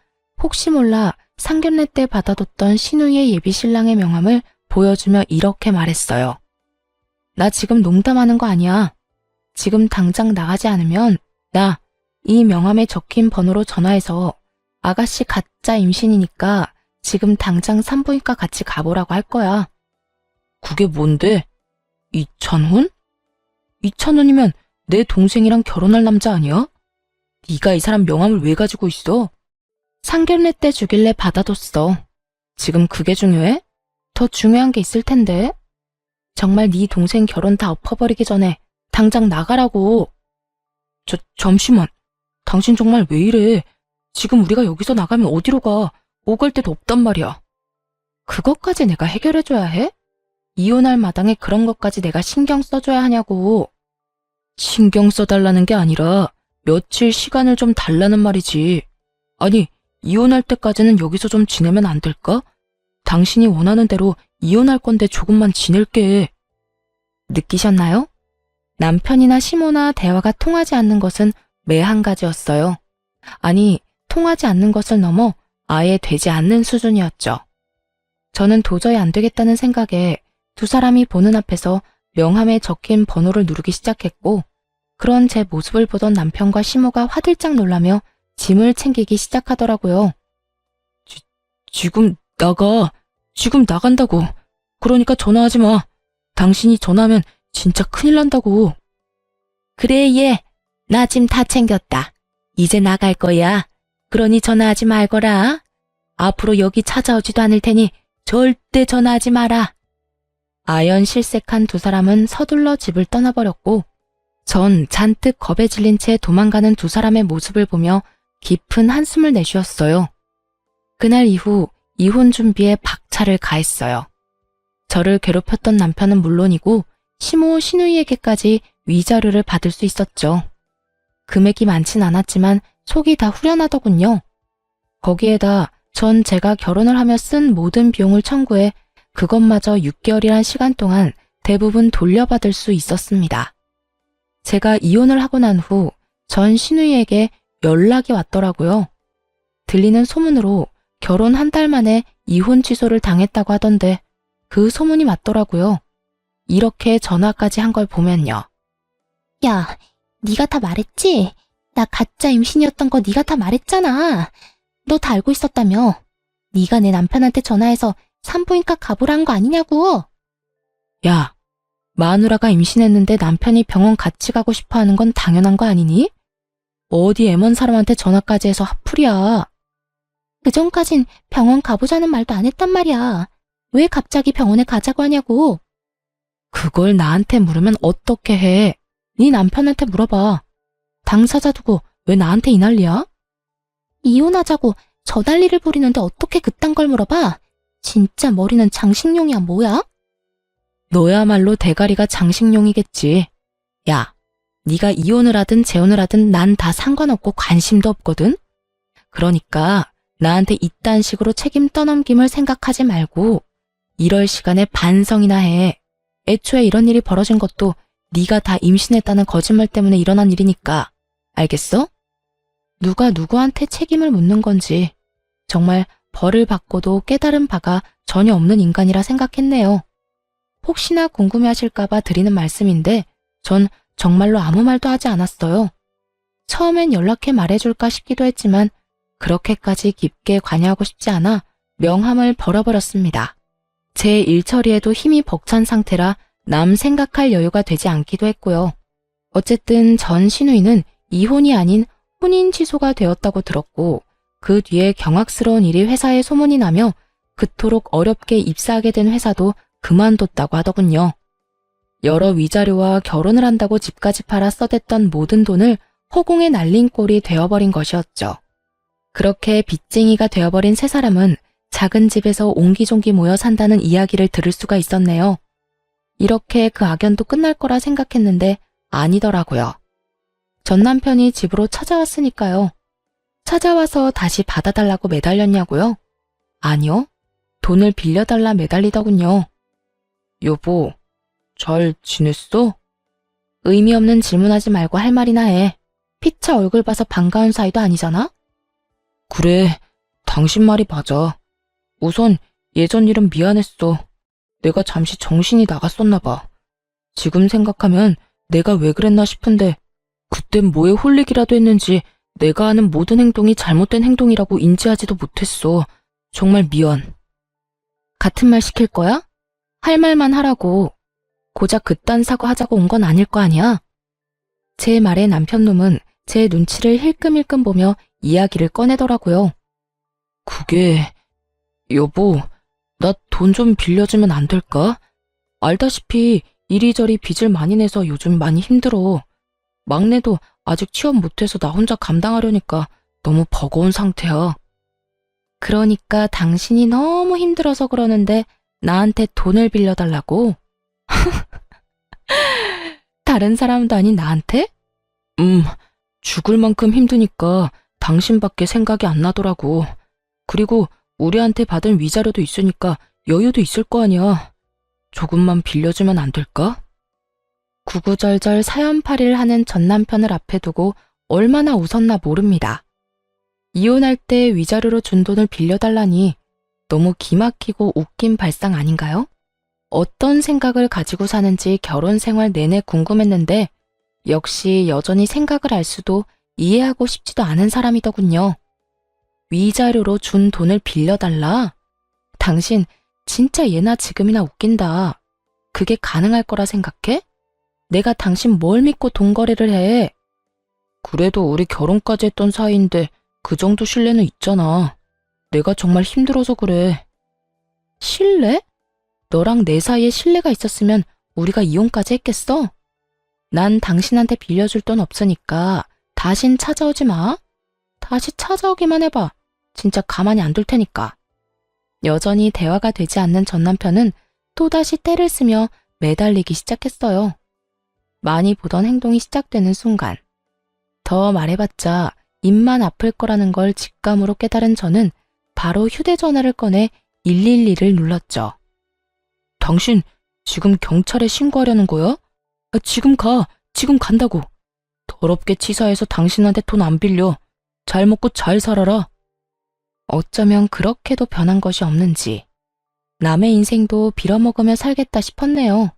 혹시 몰라 상견례 때 받아뒀던 신우이의 예비 신랑의 명함을 보여주며 이렇게 말했어요. 나 지금 농담하는 거 아니야. 지금 당장 나가지 않으면 나 이 명함에 적힌 번호로 전화해서 아가씨 가짜 임신이니까 지금 당장 산부인과 같이 가보라고 할 거야. 그게 뭔데? 이찬훈? 이찬훈이면 내 동생이랑 결혼할 남자 아니야? 네가 이 사람 명함을 왜 가지고 있어? 상견례 때 주길래 받아뒀어. 지금 그게 중요해? 더 중요한 게 있을 텐데. 정말 네 동생 결혼 다 엎어버리기 전에 당장 나가라고. 잠시만. 당신 정말 왜 이래? 지금 우리가 여기서 나가면 어디로 가? 오갈 데도 없단 말이야. 그것까지 내가 해결해줘야 해? 이혼할 마당에 그런 것까지 내가 신경 써줘야 하냐고. 신경 써달라는 게 아니라 며칠 시간을 좀 달라는 말이지. 아니, 이혼할 때까지는 여기서 좀 지내면 안 될까? 당신이 원하는 대로 이혼할 건데 조금만 지낼게. 느끼셨나요? 남편이나 시모나 대화가 통하지 않는 것은 매 한 가지였어요. 아니, 통하지 않는 것을 넘어 아예 되지 않는 수준이었죠. 저는 도저히 안 되겠다는 생각에 두 사람이 보는 앞에서 명함에 적힌 번호를 누르기 시작했고 그런 제 모습을 보던 남편과 시모가 화들짝 놀라며 짐을 챙기기 시작하더라고요. 지금 나가. 지금 나간다고. 그러니까 전화하지 마. 당신이 전화하면 진짜 큰일 난다고. 그래 얘. 나 짐 다 챙겼다. 이제 나갈 거야. 그러니 전화하지 말거라. 앞으로 여기 찾아오지도 않을 테니 절대 전화하지 마라. 아연실색한 두 사람은 서둘러 집을 떠나버렸고 전 잔뜩 겁에 질린 채 도망가는 두 사람의 모습을 보며 깊은 한숨을 내쉬었어요. 그날 이후 이혼 준비에 박차를 가했어요. 저를 괴롭혔던 남편은 물론이고 시모 시누이에게까지 위자료를 받을 수 있었죠. 금액이 많진 않았지만 속이 다 후련하더군요. 거기에다 전 제가 결혼을 하며 쓴 모든 비용을 청구해 그것마저 6개월이란 시간 동안 대부분 돌려받을 수 있었습니다. 제가 이혼을 하고 난 후 전 시누이에게 연락이 왔더라고요. 들리는 소문으로 결혼 한 달 만에 이혼 취소를 당했다고 하던데 그 소문이 맞더라고요. 이렇게 전화까지 한 걸 보면요. 야, 네가 다 말했지? 나 가짜 임신이었던 거 네가 다 말했잖아. 너 다 알고 있었다며. 네가 내 남편한테 전화해서 산부인과 가보라는 거 아니냐고. 야, 마누라가 임신했는데 남편이 병원 같이 가고 싶어 하는 건 당연한 거 아니니? 어디 애먼 사람한테 전화까지 해서 핫플이야. 그전까진 병원 가보자는 말도 안 했단 말이야. 왜 갑자기 병원에 가자고 하냐고. 그걸 나한테 물으면 어떻게 해? 네 남편한테 물어봐. 당사자 두고 왜 나한테 이 난리야? 이혼하자고 저 난리를 부리는데 어떻게 그딴 걸 물어봐? 진짜 머리는 장식용이야 뭐야? 너야말로 대가리가 장식용이겠지. 야, 네가 이혼을 하든 재혼을 하든 난 다 상관없고 관심도 없거든? 그러니까 나한테 이딴 식으로 책임 떠넘김을 생각하지 말고 이럴 시간에 반성이나 해. 애초에 이런 일이 벌어진 것도 네가 다 임신했다는 거짓말 때문에 일어난 일이니까. 알겠어? 누가 누구한테 책임을 묻는 건지 정말 벌을 받고도 깨달은 바가 전혀 없는 인간이라 생각했네요. 혹시나 궁금해하실까봐 드리는 말씀인데 전 정말로 아무 말도 하지 않았어요. 처음엔 연락해 말해줄까 싶기도 했지만 그렇게까지 깊게 관여하고 싶지 않아 명함을 벌어버렸습니다. 제 일처리에도 힘이 벅찬 상태라 남 생각할 여유가 되지 않기도 했고요. 어쨌든 전 신우이는 이혼이 아닌 혼인 취소가 되었다고 들었고 그 뒤에 경악스러운 일이 회사에 소문이 나며 그토록 어렵게 입사하게 된 회사도 그만뒀다고 하더군요. 여러 위자료와 결혼을 한다고 집까지 팔아 써댔던 모든 돈을 허공에 날린 꼴이 되어버린 것이었죠. 그렇게 빚쟁이가 되어버린 세 사람은 작은 집에서 옹기종기 모여 산다는 이야기를 들을 수가 있었네요. 이렇게 그 악연도 끝날 거라 생각했는데 아니더라고요. 전 남편이 집으로 찾아왔으니까요. 찾아와서 다시 받아달라고 매달렸냐고요? 아니요. 돈을 빌려달라 매달리더군요. 여보, 잘 지냈어? 의미 없는 질문하지 말고 할 말이나 해. 피차 얼굴 봐서 반가운 사이도 아니잖아? 그래, 당신 말이 맞아. 우선 예전 일은 미안했어. 내가 잠시 정신이 나갔었나 봐. 지금 생각하면 내가 왜 그랬나 싶은데 그땐 뭐에 홀리기라도 했는지 내가 하는 모든 행동이 잘못된 행동이라고 인지하지도 못했어. 정말 미안. 같은 말 시킬 거야? 할 말만 하라고. 고작 그딴 사고 하자고 온 건 아닐 거 아니야? 제 말에 남편놈은 제 눈치를 힐끔힐끔 보며 이야기를 꺼내더라고요. 그게... 여보, 나 돈 좀 빌려주면 안 될까? 알다시피 이리저리 빚을 많이 내서 요즘 많이 힘들어. 막내도 아직 취업 못해서 나 혼자 감당하려니까 너무 버거운 상태야. 그러니까 당신이 너무 힘들어서 그러는데 나한테 돈을 빌려달라고? 다른 사람도 아닌 나한테? 죽을 만큼 힘드니까 당신밖에 생각이 안 나더라고. 그리고 우리한테 받은 위자료도 있으니까 여유도 있을 거 아니야. 조금만 빌려주면 안 될까? 구구절절 사연팔이를 하는 전 남편을 앞에 두고 얼마나 웃었나 모릅니다. 이혼할 때 위자료로 준 돈을 빌려달라니 너무 기막히고 웃긴 발상 아닌가요? 어떤 생각을 가지고 사는지 결혼 생활 내내 궁금했는데 역시 여전히 생각을 알 수도 이해하고 싶지도 않은 사람이더군요. 위자료로 준 돈을 빌려달라? 당신 진짜 예나 지금이나 웃긴다. 그게 가능할 거라 생각해? 내가 당신 뭘 믿고 돈 거래를 해? 그래도 우리 결혼까지 했던 사이인데 그 정도 신뢰는 있잖아. 내가 정말 힘들어서 그래. 신뢰? 너랑 내 사이에 신뢰가 있었으면 우리가 이혼까지 했겠어? 난 당신한테 빌려줄 돈 없으니까 다신 찾아오지 마. 다시 찾아오기만 해봐. 진짜 가만히 안 둘 테니까. 여전히 대화가 되지 않는 전 남편은 또다시 떼를 쓰며 매달리기 시작했어요. 많이 보던 행동이 시작되는 순간. 더 말해봤자 입만 아플 거라는 걸 직감으로 깨달은 저는 바로 휴대전화를 꺼내 112를 눌렀죠. 당신 지금 경찰에 신고하려는 거야? 지금 가. 지금 간다고. 더럽게 치사해서 당신한테 돈 안 빌려. 잘 먹고 잘 살아라. 어쩌면 그렇게도 변한 것이 없는지 남의 인생도 빌어먹으며 살겠다 싶었네요.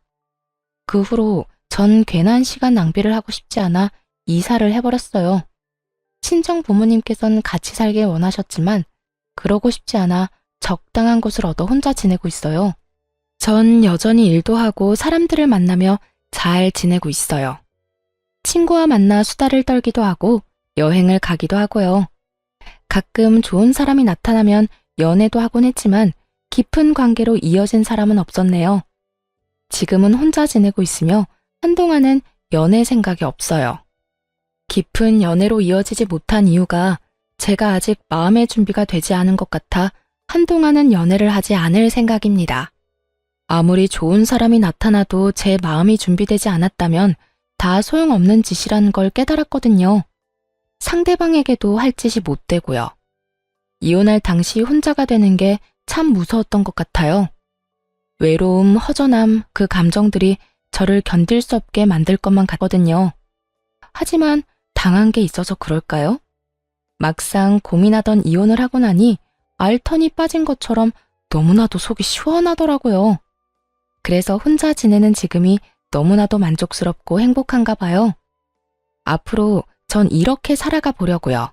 그 후로 전 괜한 시간 낭비를 하고 싶지 않아 이사를 해버렸어요. 친정 부모님께서는 같이 살길 원하셨지만 그러고 싶지 않아 적당한 곳을 얻어 혼자 지내고 있어요. 전 여전히 일도 하고 사람들을 만나며 잘 지내고 있어요. 친구와 만나 수다를 떨기도 하고 여행을 가기도 하고요. 가끔 좋은 사람이 나타나면 연애도 하곤 했지만 깊은 관계로 이어진 사람은 없었네요. 지금은 혼자 지내고 있으며 한동안은 연애 생각이 없어요. 깊은 연애로 이어지지 못한 이유가 제가 아직 마음의 준비가 되지 않은 것 같아 한동안은 연애를 하지 않을 생각입니다. 아무리 좋은 사람이 나타나도 제 마음이 준비되지 않았다면 다 소용없는 짓이라는 걸 깨달았거든요. 상대방에게도 할 짓이 못 되고요. 이혼할 당시 혼자가 되는 게 참 무서웠던 것 같아요. 외로움, 허전함, 그 감정들이 저를 견딜 수 없게 만들 것만 같거든요. 하지만 당한 게 있어서 그럴까요? 막상 고민하던 이혼을 하고 나니 알턴이 빠진 것처럼 너무나도 속이 시원하더라고요. 그래서 혼자 지내는 지금이 너무나도 만족스럽고 행복한가 봐요. 앞으로 전 이렇게 살아가 보려고요.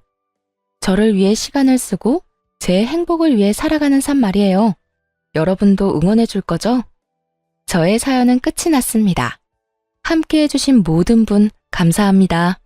저를 위해 시간을 쓰고 제 행복을 위해 살아가는 삶 말이에요. 여러분도 응원해 줄 거죠? 저의 사연은 끝이 났습니다. 함께 해주신 모든 분 감사합니다.